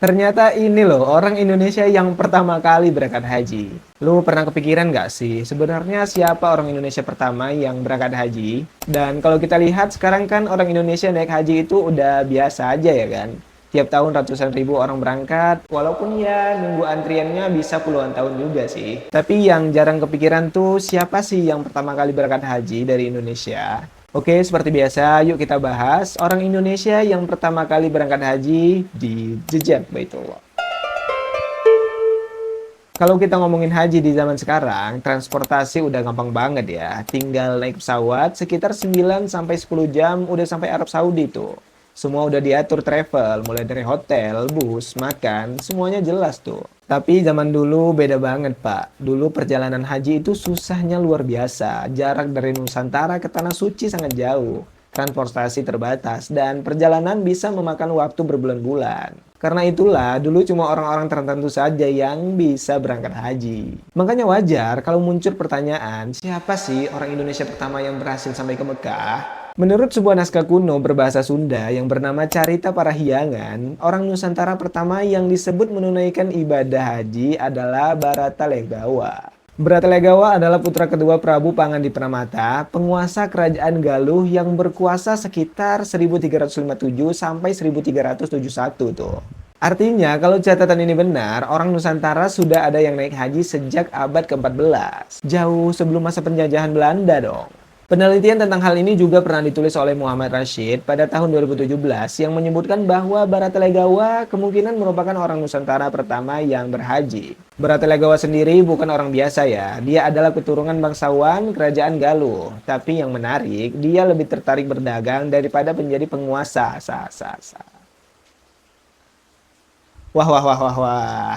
Ternyata ini loh orang Indonesia yang pertama kali berangkat haji. Lu pernah kepikiran nggak sih sebenarnya siapa orang Indonesia pertama yang berangkat haji? Dan kalau kita lihat sekarang kan orang Indonesia naik haji itu udah biasa aja ya kan? Tiap tahun ratusan ribu orang berangkat, walaupun ya nunggu antriannya bisa puluhan tahun juga sih. Tapi yang jarang kepikiran tuh siapa sih yang pertama kali berangkat haji dari Indonesia? Oke, seperti biasa, yuk kita bahas orang Indonesia yang pertama kali berangkat haji di Jejak Baitullah. Kalau kita ngomongin haji di zaman sekarang, transportasi udah gampang banget ya. Tinggal naik pesawat sekitar 9 sampai 10 jam udah sampai Arab Saudi tuh. Semua udah diatur travel, mulai dari hotel, bus, makan, semuanya jelas tuh. Tapi zaman dulu beda banget, Pak. Dulu perjalanan haji itu susahnya luar biasa. Jarak dari Nusantara ke Tanah Suci sangat jauh. Transportasi terbatas dan perjalanan bisa memakan waktu berbulan-bulan. Karena itulah dulu cuma orang-orang tertentu saja yang bisa berangkat haji. Makanya wajar kalau muncul pertanyaan, siapa sih orang Indonesia pertama yang berhasil sampai ke Mekah? Menurut sebuah naskah kuno berbahasa Sunda yang bernama Carita Parahyangan, orang Nusantara pertama yang disebut menunaikan ibadah haji adalah Baratalegawa. Baratalegawa adalah putra kedua Prabu Pangandi Pramata, penguasa kerajaan Galuh yang berkuasa sekitar 1357 sampai 1371 tuh. Artinya, kalau catatan ini benar, orang Nusantara sudah ada yang naik haji sejak abad ke-14. Jauh sebelum masa penjajahan Belanda dong. Penelitian tentang hal ini juga pernah ditulis oleh Muhammad Rashid pada tahun 2017 yang menyebutkan bahwa Baratalegawa kemungkinan merupakan orang Nusantara pertama yang berhaji. Baratalegawa sendiri bukan orang biasa ya, dia adalah keturunan bangsawan kerajaan Galuh. Tapi yang menarik, dia lebih tertarik berdagang daripada menjadi penguasa. Wah, wah, wah, wah, wah.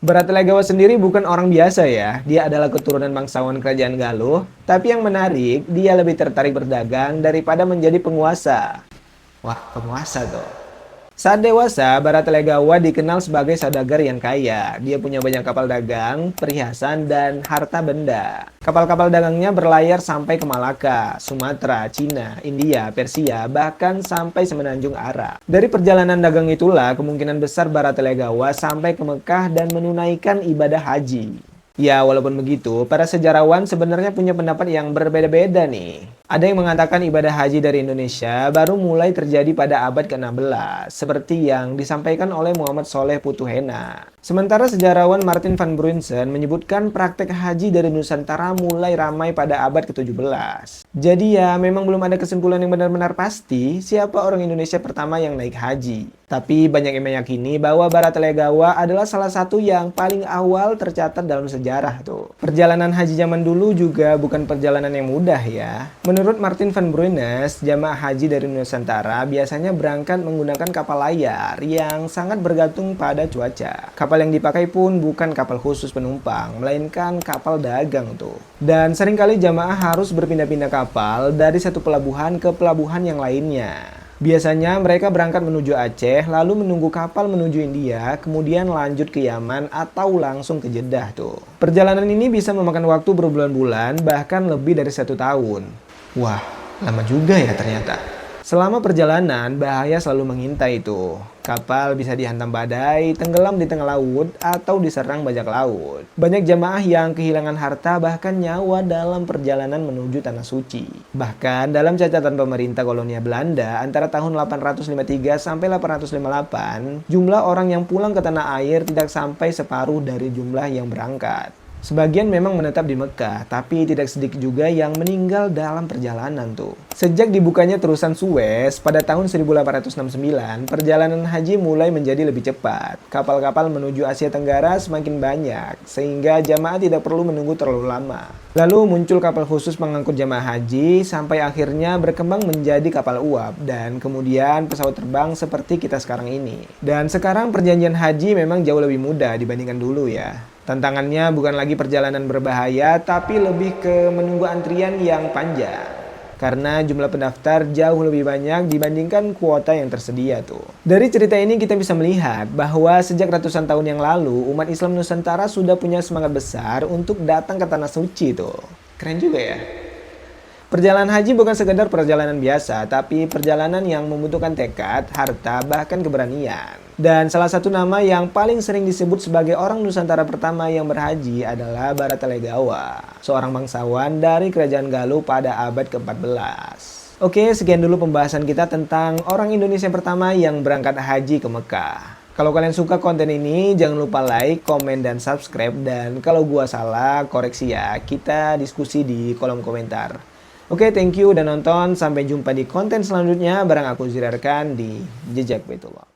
Baratalegawa sendiri bukan orang biasa ya, dia adalah keturunan bangsawan kerajaan Galuh, tapi yang menarik, dia lebih tertarik berdagang daripada menjadi penguasa. Wah, penguasa tuh. Saat dewasa, Baratalegawa dikenal sebagai saudagar yang kaya. Dia punya banyak kapal dagang, perhiasan, dan harta benda. Kapal-kapal dagangnya berlayar sampai ke Malaka, Sumatera, Cina, India, Persia, bahkan sampai semenanjung Arab. Dari perjalanan dagang itulah kemungkinan besar Baratalegawa sampai ke Mekah dan menunaikan ibadah haji. Ya, walaupun begitu, para sejarawan sebenarnya punya pendapat yang berbeda-beda nih. Ada yang mengatakan ibadah haji dari Indonesia baru mulai terjadi pada abad ke-16, seperti yang disampaikan oleh Muhammad Soleh Putuhena. Sementara sejarawan Martin van Bruinsen menyebutkan praktek haji dari Nusantara mulai ramai pada abad ke-17. Jadi ya, memang belum ada kesimpulan yang benar-benar pasti siapa orang Indonesia pertama yang naik haji. Tapi banyak yang meyakini bahwa Baratalegawa adalah salah satu yang paling awal tercatat dalam sejarah tuh. Perjalanan haji zaman dulu juga bukan perjalanan yang mudah ya. Menurut Martin van Bruines, jamaah haji dari Nusantara biasanya berangkat menggunakan kapal layar yang sangat bergantung pada cuaca. Kapal yang dipakai pun bukan kapal khusus penumpang, melainkan kapal dagang tuh. Dan seringkali jamaah harus berpindah-pindah kapal dari satu pelabuhan ke pelabuhan yang lainnya. Biasanya mereka berangkat menuju Aceh, lalu menunggu kapal menuju India, kemudian lanjut ke Yaman atau langsung ke Jeddah tuh. Perjalanan ini bisa memakan waktu berbulan-bulan, bahkan lebih dari 1 tahun. Wah, lama juga ya ternyata. Selama perjalanan, bahaya selalu mengintai itu. Kapal bisa dihantam badai, tenggelam di tengah laut, atau diserang bajak laut. Banyak jamaah yang kehilangan harta bahkan nyawa dalam perjalanan menuju Tanah Suci. Bahkan dalam catatan pemerintah kolonial Belanda antara tahun 853 sampai 858, jumlah orang yang pulang ke tanah air tidak sampai separuh dari jumlah yang berangkat. Sebagian memang menetap di Mekah, tapi tidak sedikit juga yang meninggal dalam perjalanan tuh. Sejak dibukanya terusan Suez pada tahun 1869, perjalanan haji mulai menjadi lebih cepat. Kapal-kapal menuju Asia Tenggara semakin banyak, sehingga jamaah tidak perlu menunggu terlalu lama. Lalu muncul kapal khusus pengangkut jamaah haji, sampai akhirnya berkembang menjadi kapal uap, dan kemudian pesawat terbang seperti kita sekarang ini. Dan sekarang perjanjian haji memang jauh lebih mudah dibandingkan dulu ya. Tantangannya bukan lagi perjalanan berbahaya, tapi lebih ke menunggu antrian yang panjang. Karena jumlah pendaftar jauh lebih banyak dibandingkan kuota yang tersedia tuh. Dari cerita ini kita bisa melihat bahwa sejak ratusan tahun yang lalu, umat Islam Nusantara sudah punya semangat besar untuk datang ke Tanah Suci tuh. Keren juga ya. Perjalanan haji bukan sekedar perjalanan biasa, tapi perjalanan yang membutuhkan tekad, harta, bahkan keberanian. Dan salah satu nama yang paling sering disebut sebagai orang Nusantara pertama yang berhaji adalah Bharata Legawa, seorang bangsawan dari Kerajaan Galuh pada abad ke-14. Oke, sekian dulu pembahasan kita tentang orang Indonesia pertama yang berangkat haji ke Mekah. Kalau kalian suka konten ini, jangan lupa like, komen, dan subscribe. Dan kalau gua salah, koreksi ya. Kita diskusi di kolom komentar. Oke, thank you udah nonton. Sampai jumpa di konten selanjutnya bareng aku Zirarkan di Jejak Baitullah.